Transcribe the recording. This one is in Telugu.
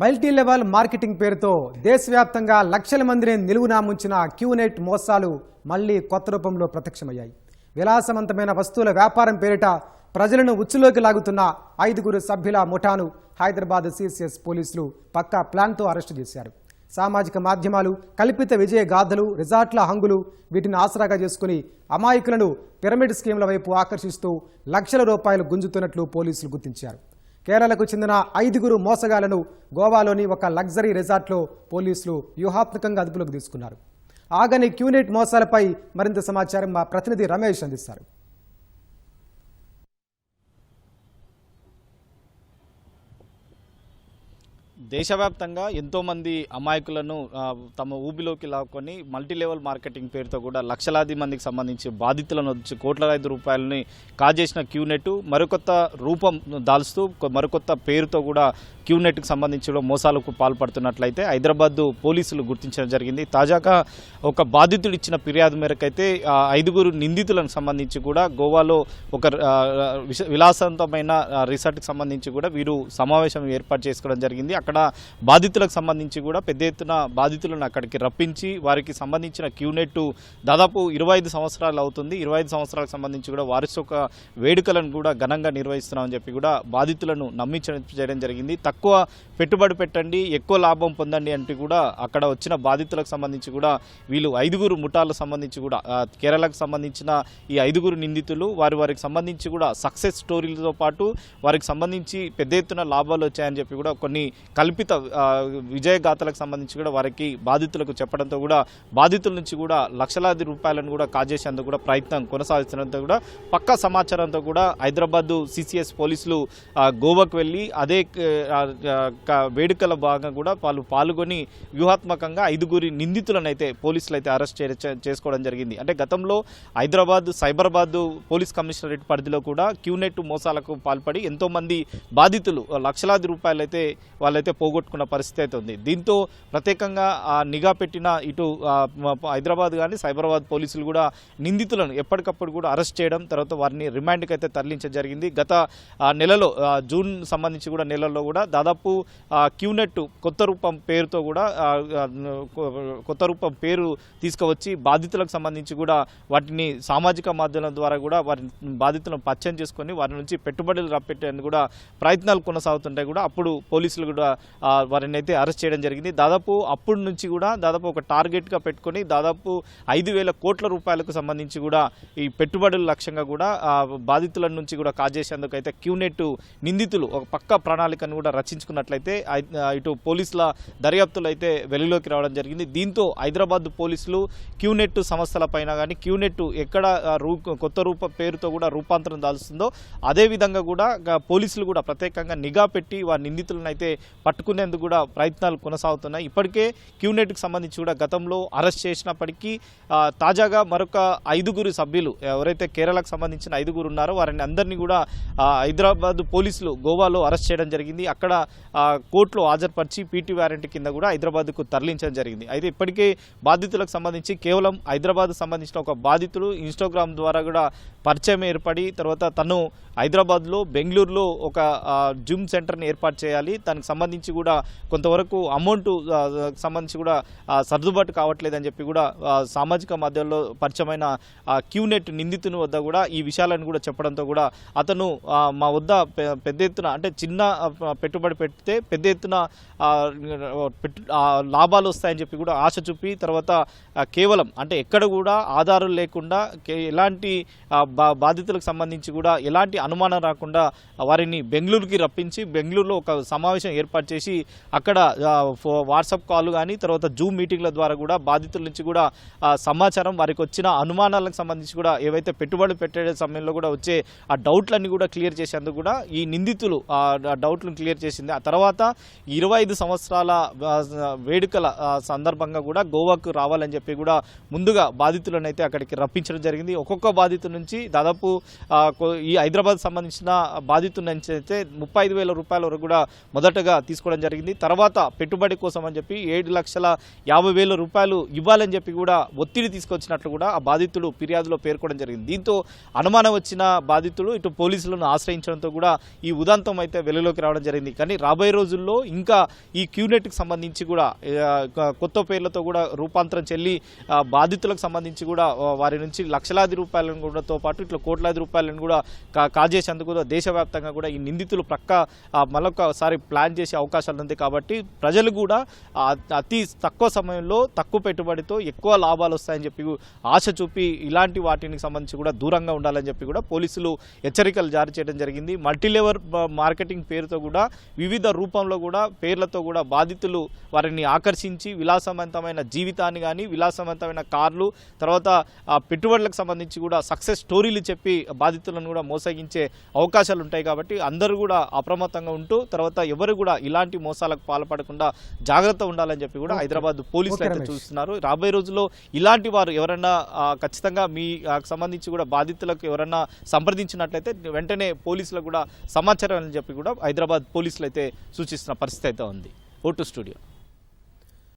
మల్టీ లెవెల్ మార్కెటింగ్ పేరుతో దేశవ్యాప్తంగా లక్షల మందిని నిలువునా ముంచిన క్యూనెట్ మోసాలు మళ్లీ కొత్త రూపంలో ప్రత్యక్షమయ్యాయి. విలాసవంతమైన వస్తువుల వ్యాపారం పేరిట ప్రజలను ఉచ్చులోకి లాగుతున్న 5 సభ్యుల ముఠాను హైదరాబాద్ సిసిఎస్ పోలీసులు పక్కా ప్లాన్తో అరెస్టు చేశారు. సామాజిక మాధ్యమాలు, కల్పిత విజయ గాథలు, రిజార్ట్ల హంగులు వీటిని ఆసరాగా చేసుకుని అమాయకులను పిరమిడ్ స్కీమ్ల వైపు ఆకర్షిస్తూ లక్షల రూపాయలు గుంజుతున్నట్లు పోలీసులు గుర్తించారు. కేరళకు చెందిన 5 మోసగాళ్లను గోవాలోని ఒక లగ్జరీ రిసార్ట్లో పోలీసులు వ్యూహాత్మకంగా అదుపులోకి తీసుకున్నారు. ఆగని క్యూనెట్ మోసాలపై మరింత సమాచారం మా ప్రతినిధి రమేష్ అందిస్తారు. దేశవ్యాప్తంగా ఎంతోమంది అమాయకులను తమ ఊబిలోకి లాక్కొని మల్టీ లెవెల్ మార్కెటింగ్ పేరుతో కూడా లక్షలాది మందికి సంబంధించి బాధితులను వచ్చి కోట్ల రూపాయలని కాజేసిన క్యూనెట్ మరికొత్త రూపం దాల్చుతూ మరికొత్త పేరుతో కూడా క్యూనెట్కి సంబంధించి మోసాలకు పాల్పడుతున్నట్లయితే హైదరాబాద్ పోలీసులు గుర్తించడం జరిగింది. తాజాగా ఒక బాధితుడు ఇచ్చిన ఫిర్యాదు మేరకైతే 5 నిందితులకు సంబంధించి కూడా గోవాలో ఒక విలాసవంతమైన రిసార్ట్కి సంబంధించి కూడా వీరు సమావేశం ఏర్పాటు చేసుకోవడం జరిగింది. అక్కడ బాధితులకు సంబంధించి కూడా పెద్ద ఎత్తున బాధితులను అక్కడికి రప్పించి వారికి సంబంధించిన క్యూనెట్ దాదాపు 25 సంవత్సరాలు అవుతుంది. 25 సంవత్సరాలకు సంబంధించి కూడా వార్షిక వేడుకలను కూడా ఘనంగా నిర్వహిస్తున్నామని చెప్పి కూడా బాధితులను నమ్మించడం జరిగింది. తక్కువ పెట్టుబడి పెట్టండి, ఎక్కువ లాభం పొందండి అంటూ కూడా అక్కడ వచ్చిన బాధితులకు సంబంధించి కూడా వీళ్ళు 5 ముఠాలకు సంబంధించి కూడా కేరళకు సంబంధించిన ఈ 5 నిందితులు వారికి సంబంధించి కూడా సక్సెస్ స్టోరీలతో పాటు వారికి సంబంధించి పెద్ద ఎత్తున లాభాలు వచ్చాయని చెప్పి కూడా కొన్ని కల్పిత విజయగాథలకు సంబంధించి కూడా వారికి బాధితులకు చెప్పడంతో కూడా బాధితుల నుంచి కూడా లక్షలాది రూపాయలను కూడా కాజేసేందుకు కూడా ప్రయత్నం కొనసాగిస్తున్నందుకు కూడా పక్కా సమాచారంతో కూడా హైదరాబాద్ సిసిఎస్ పోలీసులు గోవాకు వెళ్ళి అదే వేడుకల భాగంగా కూడా వాళ్ళు పాల్గొని వ్యూహాత్మకంగా 5 నిందితులను అయితే పోలీసులు అయితే అరెస్ట్ చేసుకోవడం జరిగింది. అంటే గతంలో హైదరాబాద్ సైబరాబాద్ పోలీస్ కమిషనరేట్ పరిధిలో కూడా క్యూనెట్ మోసాలకు పాల్పడి ఎంతోమంది బాధితులు లక్షలాది రూపాయలు అయితే వాళ్ళైతే పోగొట్టుకున్న పరిస్థితి అయితే ఉంది. దీంతో ప్రత్యేకంగా నిఘా పెట్టిన ఇటు హైదరాబాద్ కానీ సైబరాబాద్ పోలీసులు కూడా నిందితులను ఎప్పటికప్పుడు కూడా అరెస్ట్ చేయడం, తర్వాత వారిని రిమాండ్కి అయితే తరలించడం జరిగింది. గత నెలలో జూన్ సంబంధించి కూడా నెలలో కూడా దాదాపు క్యూనెట్ కొత్త రూపం పేరుతో కూడా కొత్త రూపం పేరు తీసుకువచ్చి బాధితులకు సంబంధించి కూడా వాటిని సామాజిక మాధ్యమాల ద్వారా కూడా వారి బాధితులను పరిచయం చేసుకొని వారి నుంచి పెట్టుబడులు రప్పెట్టేందుకు కూడా ప్రయత్నాలు కొనసాగుతుంటాయి. కూడా అప్పుడు పోలీసులు కూడా వారిని అయితే అరెస్ట్ చేయడం జరిగింది. దాదాపు అప్పటి నుంచి కూడా దాదాపు ఒక టార్గెట్గా పెట్టుకొని దాదాపు 5,000 కోట్ల రూపాయలకు సంబంధించి కూడా ఈ పెట్టుబడుల లక్ష్యంగా కూడా బాధితుల నుంచి కూడా కాజేసేందుకు అయితే క్యూనెట్ నిందితులు ఒక పక్క ప్రణాళికను కూడా రచించుకున్నట్లయితే ఇటు పోలీసుల దర్యాప్తులు అయితే వెలుగులోకి రావడం జరిగింది. దీంతో హైదరాబాద్ పోలీసులు క్యూనెట్ సంస్థల పైన కానీ క్యూనెట్ ఎక్కడ కొత్త పేరుతో కూడా రూపాంతరం దాల్స్తుందో అదేవిధంగా కూడా పోలీసులు కూడా ప్రత్యేకంగా నిఘా పెట్టి వారి నిందితులను అయితే పట్టుకునేందుకు కూడా ప్రయత్నాలు కొనసాగుతున్నాయి. ఇప్పటికే క్యూనెట్కి సంబంధించి కూడా గతంలో అరెస్ట్ చేసినప్పటికీ తాజాగా మరొక 5 సభ్యులు ఎవరైతే కేరళకు సంబంధించిన 5 ఉన్నారో వారిని అందరినీ కూడా హైదరాబాద్ పోలీసులు గోవాలో అరెస్ట్ చేయడం జరిగింది. అక్కడ కోర్టులో హాజరుపరిచి పీటీ వారెంట్ కింద కూడా హైదరాబాద్కు తరలించడం జరిగింది. అయితే ఇప్పటికే బాధితులకు సంబంధించి కేవలం హైదరాబాద్ సంబంధించిన ఒక బాధితుడు ఇన్స్టాగ్రామ్ ద్వారా కూడా పరిచయం ఏర్పడి తర్వాత తను హైదరాబాద్లో బెంగళూరులో ఒక జిమ్ సెంటర్ని ఏర్పాటు చేయాలి, దానికి సంబంధించి కూడా కొంతవరకు అమౌంట్ సంబంధించి కూడా సర్దుబాటు కావట్లేదని చెప్పి కూడా సామాజిక మాధ్యమంలో పరిచయమైన క్యూనెట్ నిందితుని వద్ద కూడా ఈ విషయాలను కూడా చెప్పడంతో కూడా అతను మా వద్ద పెద్ద ఎత్తున అంటే చిన్న పెట్టుబడి పెడితే పెద్ద ఎత్తున లాభాలు వస్తాయని చెప్పి కూడా ఆశ చూపి తర్వాత కేవలం అంటే ఎక్కడ కూడా ఆధారాలు లేకుండా ఎలాంటి బాధితులకు సంబంధించి కూడా ఎలాంటి అనుమానం రాకుండా వారిని బెంగళూరుకి రప్పించి బెంగళూరులో ఒక సమావేశం ఏర్పాటు చేసి అక్కడ వాట్సాప్ కాల్ కానీ తర్వాత జూమ్ మీటింగ్ల ద్వారా కూడా బాధితుల నుంచి కూడా సమాచారం వారికి వచ్చిన అనుమానాలకు సంబంధించి కూడా ఏవైతే పెట్టుబడులు పెట్టే సమయంలో కూడా వచ్చే ఆ డౌట్లన్నీ కూడా క్లియర్ చేసేందుకు కూడా ఈ నిందితులు ఆ డౌట్లను క్లియర్ చేసింది. ఆ తర్వాత 25 సంవత్సరాల వేడుకల సందర్భంగా కూడా గోవాకు రావాలని చెప్పి కూడా ముందుగా బాధితులను అయితే అక్కడికి రప్పించడం జరిగింది. ఒక్కొక్క బాధితుల నుంచి దాదాపు ఈ హైదరాబాద్ సంబంధించిన బాధితుల నుంచి అయితే 35,000 రూపాయల వరకు కూడా మొదటగా తీసుకోవడం జరిగింది. తర్వాత పెట్టుబడి కోసం అని చెప్పి 7,50,000 రూపాయలు ఇవ్వాలని చెప్పి కూడా ఒత్తిడి తీసుకొచ్చినట్లు కూడా ఆ బాధితుడు ఫిర్యాదులో పేర్కొనడం జరిగింది. దీంతో అనుమానం వచ్చిన బాధితుడు ఇటు పోలీసులను ఆశ్రయించడంతో కూడా ఈ ఉదంతం అయితే వెలుగులోకి రావడం జరిగింది. కానీ రాబోయే రోజుల్లో ఇంకా ఈ క్యూనెట్కి సంబంధించి కూడా కొత్త పేర్లతో కూడా రూపాంతరం చెల్లి బాధితులకు సంబంధించి కూడా వారి నుంచి లక్షలాది రూపాయలను కూడాతో పాటు ఇట్లా కోట్లాది రూపాయలను కూడా కాజేసేందుకు కూడా దేశవ్యాప్తంగా కూడా ఈ నిందితులు మరొకసారి ప్లాన్ చేసే అవకాశాలు ఉంది. కాబట్టి ప్రజలు కూడా అతి తక్కువ సమయంలో తక్కువ పెట్టుబడితో ఎక్కువ లాభాలు వస్తాయని చెప్పి ఆశ చూపి ఇలాంటి వాటికి సంబంధించి కూడా దూరంగా ఉండాలని చెప్పి కూడా పోలీసులు హెచ్చరికలు జారీ చేయడం జరిగింది. మల్టీలెవల్ మార్కెటింగ్ పేరుతో కూడా వివిధ రూపంలో కూడా పేర్లతో కూడా బాధితులు వారిని ఆకర్షించి విలాసవంతమైన జీవితాన్ని కానీ విలాసవంతమైన కార్లు తర్వాత పెట్టుబడులకు సంబంధించి కూడా సక్సెస్ స్టోరీలు చెప్పి బాధితులను కూడా మోసగించే అవకాశాలు ఉంటాయి. కాబట్టి అందరూ కూడా అప్రమత్తంగా ఉంటూ తర్వాత ఎవరు కూడా ఇలాంటి మోసాలకు పాల్పడకుండా జాగ్రత్త ఉండాలని చెప్పి కూడా హైదరాబాద్ పోలీసులు అయితే చూస్తున్నారు. రాబోయే రోజుల్లో ఇలాంటి వారు ఎవరన్నా ఖచ్చితంగా మీ సంబంధించి కూడా బాధితులకు ఎవరన్నా సంప్రదించినట్లయితే వెంటనే పోలీసులకు కూడా సమాచారం అని చెప్పి కూడా హైదరాబాద్ పోలీసులు అయితే సూచిస్తున్న పరిస్థితి అయితే ఉంది. Vote studio.